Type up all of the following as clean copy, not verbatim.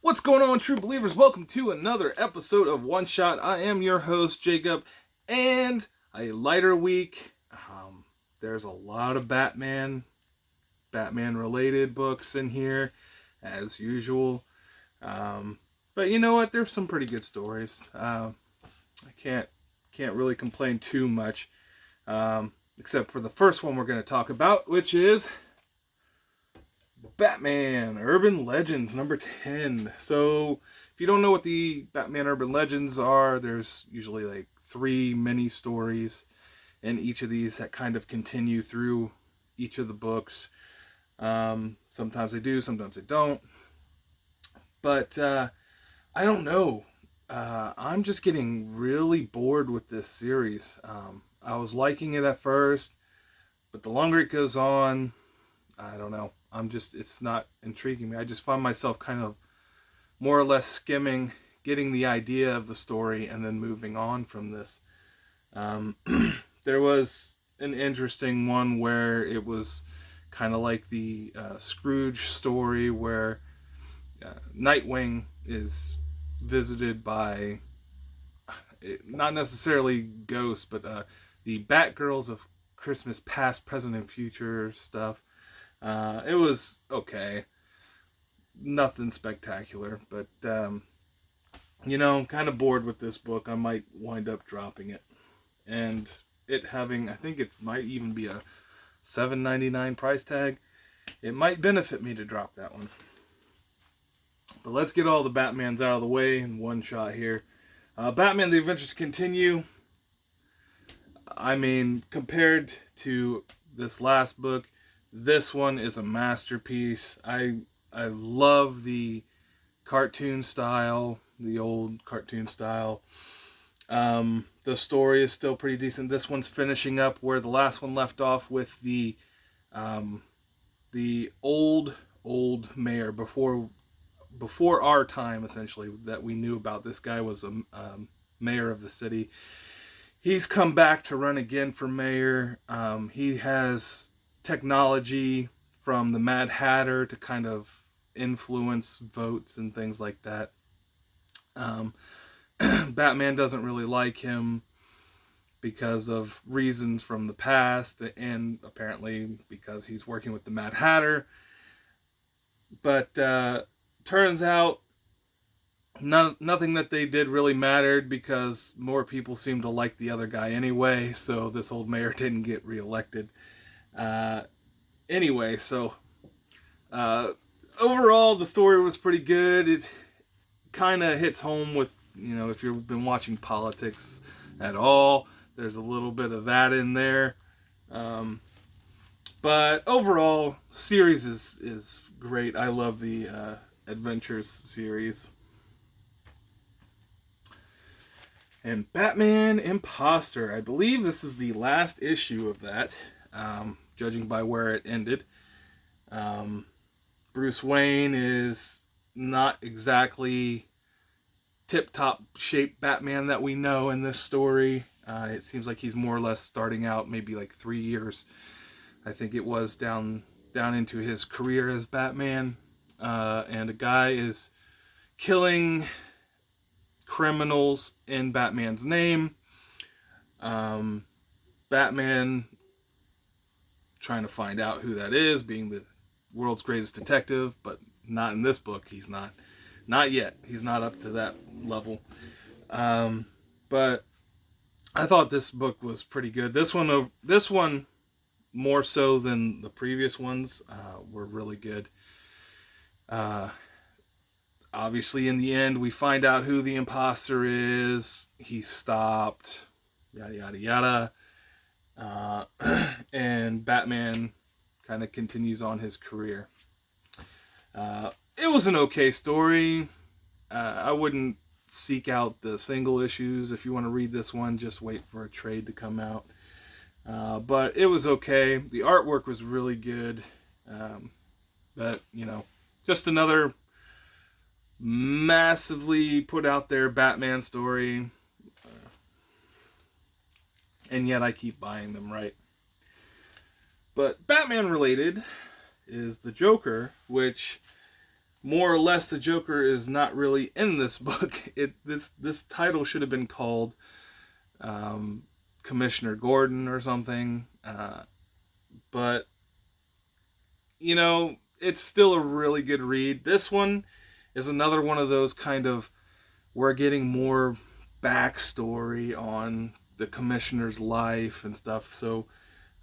What's going on, true believers? Welcome to another episode of One Shot. I am your host, Jacob, and a lighter week. There's a lot of Batman-related books in here, as usual. But you know what? There's some pretty good stories. I can't really complain too much, except for the first one we're going to talk about, which is Batman Urban Legends number 10. So if you don't know what the Batman Urban Legends are, there's usually like 3 mini stories in each of these that kind of continue through each of the books. Sometimes they do, sometimes they don't. But I don't know. I'm just getting really bored with this series. I was liking it at first, but the longer it goes on, I don't know. It's not intriguing me. I just find myself kind of more or less skimming, getting the idea of the story, and then moving on from this. There was an interesting one where it was kind of like the Scrooge story where Nightwing is visited by, not necessarily ghosts, but the Batgirls of Christmas Past, Present, and Future stuff. It was okay. Nothing spectacular, but I'm kind of bored with this book. I might wind up dropping it. And it having, I think it might even be a $7.99 price tag. It might benefit me to drop that one. But let's get all the Batmans out of the way in one shot here. Batman: The Adventures Continue. I mean, compared to this last book, this one is a masterpiece. I love the cartoon style, the old cartoon style. The story is still pretty decent. This one's finishing up where the last one left off with the old mayor before our time, essentially, that we knew about. This guy was a mayor of the city. He's come back to run again for mayor. He has technology from the Mad Hatter to kind of influence votes and things like that. Batman doesn't really like him because of reasons from the past, and apparently because he's working with the Mad Hatter. But turns out nothing that they did really mattered because more people seem to like the other guy anyway, so this old mayor didn't get reelected. Anyway, so overall the story was pretty good. It kind of hits home with, if you've been watching politics at all, there's a little bit of that in there. But overall, series is great. I love the Adventures series. And Batman Imposter. I believe this is the last issue of that, judging by where it ended. Bruce Wayne is not exactly tip-top shape Batman that we know in this story. It seems like he's more or less starting out maybe like 3 years. I think it was down into his career as Batman. And a guy is killing criminals in Batman's name. Batman trying to find out who that is, being the world's greatest detective, but not in this book. He's not yet. He's not up to that level. But I thought this book was pretty good. This one more so than the previous ones were really good. Obviously, in the end, we find out who the imposter is. He stopped, yada, yada, yada. And Batman kind of continues on his career. It was an okay story. I wouldn't seek out the single issues. If you want to read this one, just wait for a trade to come out. But it was okay. The artwork was really good. But, just another massively put out there Batman story. And yet I keep buying them, right? But Batman related is the Joker, which more or less, the Joker is not really in this book. This title should have been called Commissioner Gordon or something. But, you know, it's still a really good read. This one is another one of those kind of, we're getting more backstory on the Commissioner's life and stuff. So,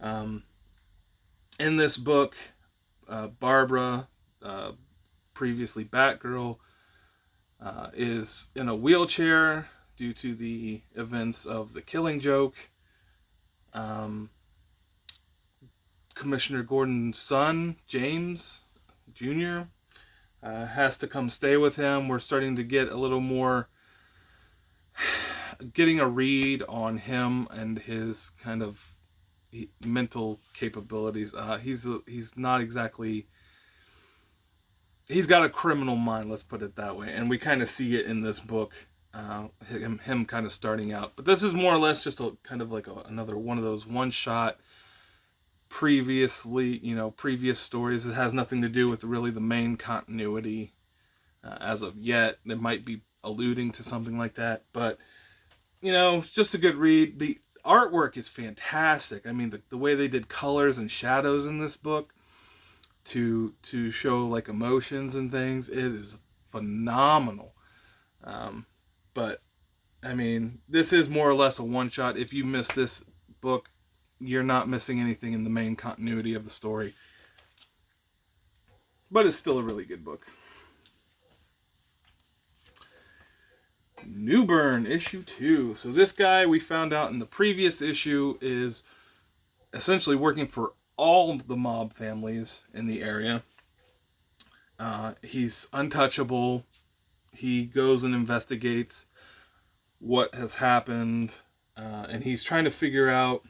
in this book, Barbara, previously Batgirl, is in a wheelchair due to the events of the Killing Joke. Commissioner Gordon's son, James Jr., has to come stay with him. We're starting to get a little more, getting a read on him and his kind of mental capabilities. He's not exactly, he's got a criminal mind, let's put it that way, and we kind of see it in this book, him kind of starting out. But this is more or less just a kind of like another one of those one-shot previous stories. It has nothing to do with really the main continuity as of yet. It might be alluding to something like that, but it's just a good read. The artwork is fantastic. I mean, the way they did colors and shadows in this book to show like emotions and things, it is phenomenal. But I mean, this is more or less a one-shot. If you miss this book, you're not missing anything in the main continuity of the story. But it's still a really good book. Newbern Issue 2. So this guy, we found out in the previous issue, is essentially working for all the mob families in the area. He's untouchable. He goes and investigates what has happened, and he's trying to figure out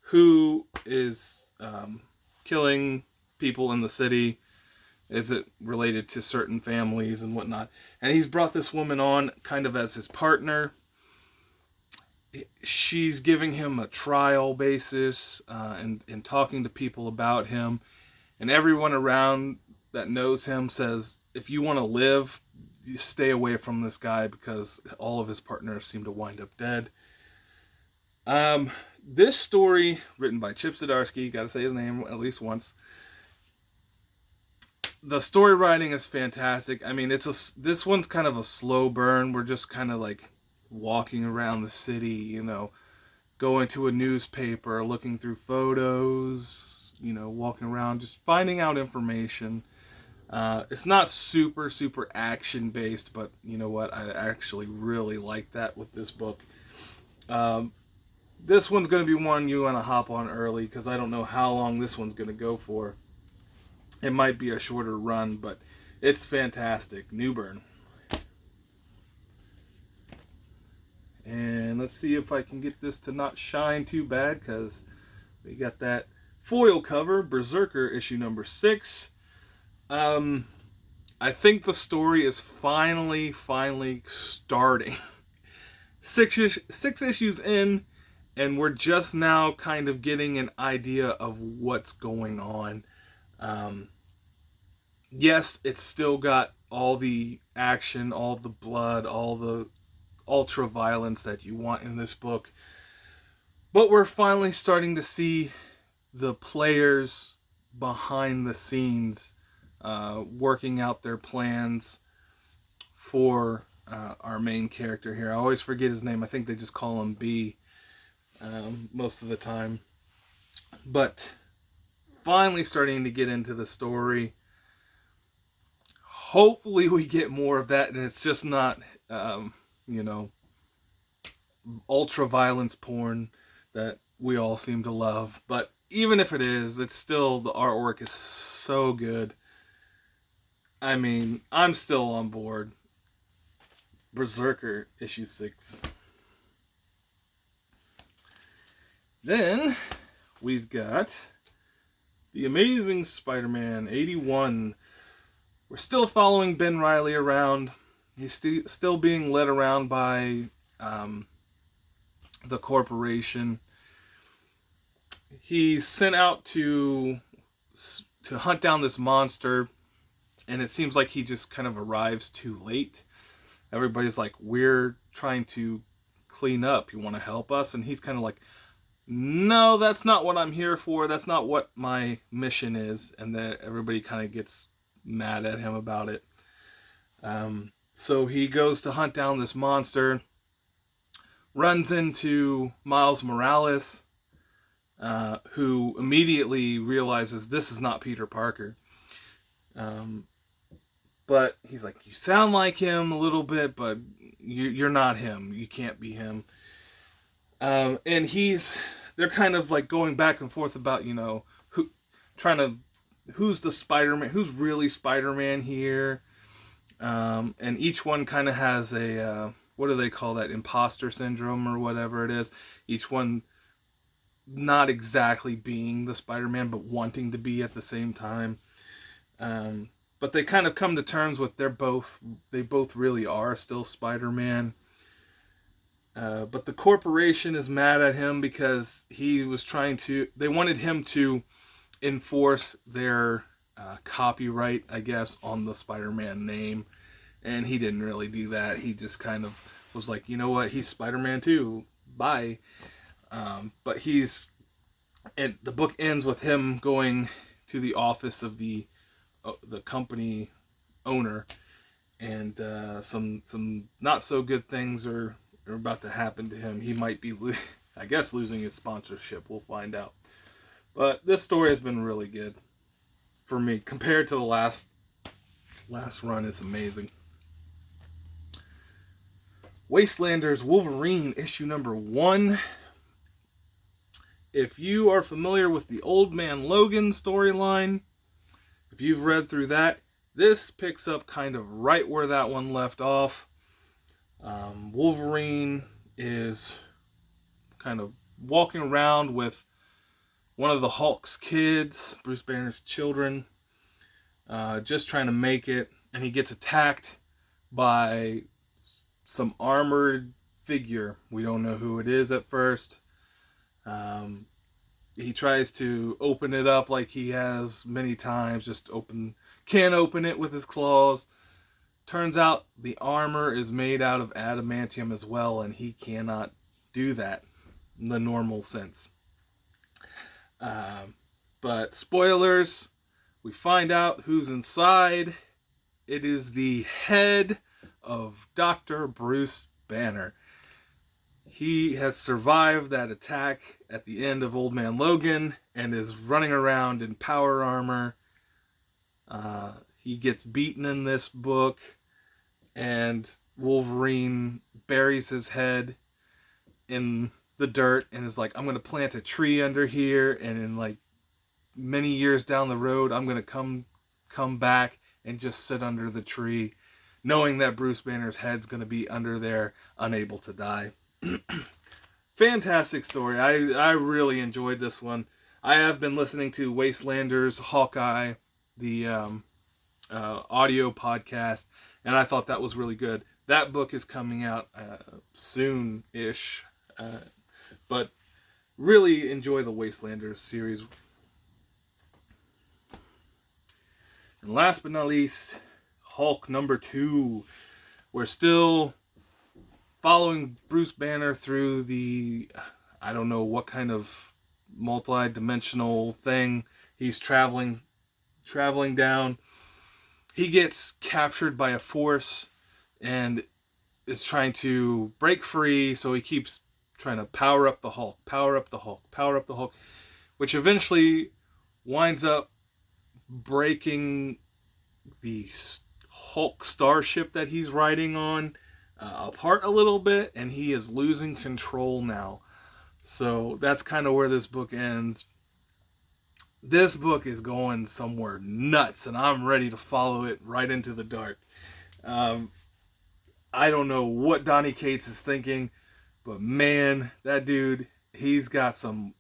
who is killing people in the city. Is it related to certain families and whatnot? And he's brought this woman on kind of as his partner. She's giving him a trial basis and talking to people about him. And everyone around that knows him says, if you want to live, you stay away from this guy because all of his partners seem to wind up dead. This story, written by Chip Zdarsky, gotta say his name at least once. The story writing is fantastic. I mean, this one's kind of a slow burn. We're just kind of like walking around the city, going to a newspaper, looking through photos, walking around, just finding out information. It's not super, super action based, but you know what? I actually really like that with this book. This one's going to be one you want to hop on early because I don't know how long this one's going to go for. It might be a shorter run, but it's fantastic. Newbern. And let's see if I can get this to not shine too bad because we got that foil cover, Berserker issue number 6. I think the story is finally starting. Six issues in, and we're just now kind of getting an idea of what's going on. Yes, it's still got all the action, all the blood, all the ultra violence that you want in this book. But we're finally starting to see the players behind the scenes working out their plans for our main character here. I always forget his name. I think they just call him B most of the time. But finally starting to get into the story. Hopefully we get more of that and it's just not, ultra violence porn that we all seem to love. But even if it is, it's still, the artwork is so good. I mean, I'm still on board. Berserker issue 6. Then we've got The Amazing Spider-Man 81. We're still following Ben Reilly around. He's still being led around by the corporation. He's sent out to to hunt down this monster, and it seems like he just kind of arrives too late. Everybody's like, we're trying to clean up. You want to help us? And he's kind of like, no, that's not what I'm here for. That's not what my mission is. And then everybody kind of gets mad at him about it. So he goes to hunt down this monster, runs into Miles Morales, who immediately realizes this is not Peter Parker. But he's like, you sound like him a little bit, but you're not him. You can't be him. And they're kind of like going back and forth about, who's the Spider-Man, who's really Spider-Man here. And each one kind of has a, what do they call that? Imposter syndrome or whatever it is. Each one not exactly being the Spider-Man, but wanting to be at the same time. But they kind of come to terms with they both really are still Spider-Man. But the corporation is mad at him because they wanted him to enforce their copyright, I guess, on the Spider-Man name. And he didn't really do that. He just kind of was like, you know what, he's Spider-Man too. Bye. But the book ends with him going to the office of the company owner, and some not so good things are about to happen to him. He might be, I guess, losing his sponsorship. We'll find out. But this story has been really good for me compared to the last run. Is amazing. Wastelanders Wolverine issue number 1. If you are familiar with the Old Man Logan storyline, if you've read through that, this picks up kind of right where that one left off. Wolverine is kind of walking around with one of the Hulk's kids, Bruce Banner's children, just trying to make it, and he gets attacked by some armored figure. We don't know who it is at first. He tries to open it up like he has many times, can't open it with his claws. Turns out the armor is made out of adamantium as well, and he cannot do that in the normal sense. But spoilers, we find out who's inside. It is the head of Dr. Bruce Banner. He has survived that attack at the end of Old Man Logan and is running around in power armor. He gets beaten in this book, and Wolverine buries his head in the dirt and is like, I'm going to plant a tree under here, and in like many years down the road, I'm going to come back and just sit under the tree, knowing that Bruce Banner's head's going to be under there, unable to die. Fantastic story. I really enjoyed this one. I have been listening to Wastelanders Hawkeye, the audio podcast, and I thought that was really good. That book is coming out soon-ish, but really enjoy the Wastelanders series. And last but not least, Hulk number 2. We're still following Bruce Banner through the, I don't know what kind of multi-dimensional thing he's traveling down. He gets captured by a force and is trying to break free, so he keeps trying to power up the Hulk, which eventually winds up breaking the Hulk starship that he's riding on apart a little bit, and he is losing control now. So that's kind of where this book ends. This book is going somewhere nuts, and I'm ready to follow it right into the dark. I don't know what Donny Cates is thinking, but man, that dude, he's got some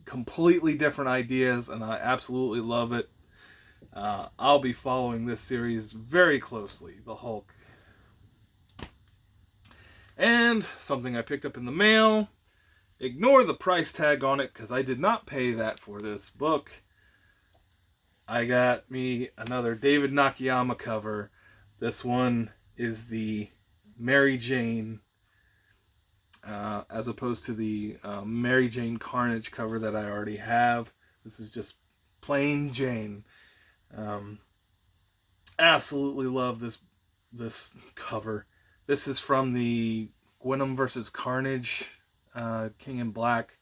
completely different ideas, and I absolutely love it. I'll be following this series very closely, the Hulk. And something I picked up in the mail. Ignore the price tag on it, because I did not pay that for this book. I got me another David Nakayama cover. This one is the Mary Jane, as opposed to the Mary Jane Carnage cover that I already have. This is just plain Jane. Absolutely love this cover. This is from the Gwenom vs. Carnage, King in Black.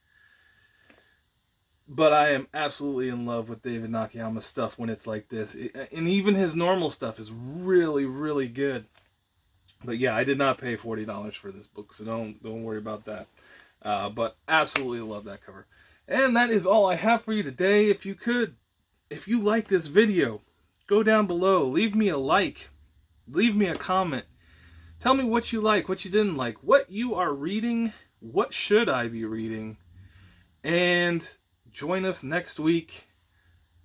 But I am absolutely in love with David Nakayama's stuff when it's like this. And even his normal stuff is really, really good. But yeah, I did not pay $40 for this book, so don't worry about that. But absolutely love that cover. And that is all I have for you today. If you like this video, go down below, leave me a like, leave me a comment. Tell me what you like, what you didn't like, what you are reading, what should I be reading, and join us next week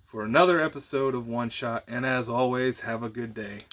for another episode of One Shot. And as always, have a good day.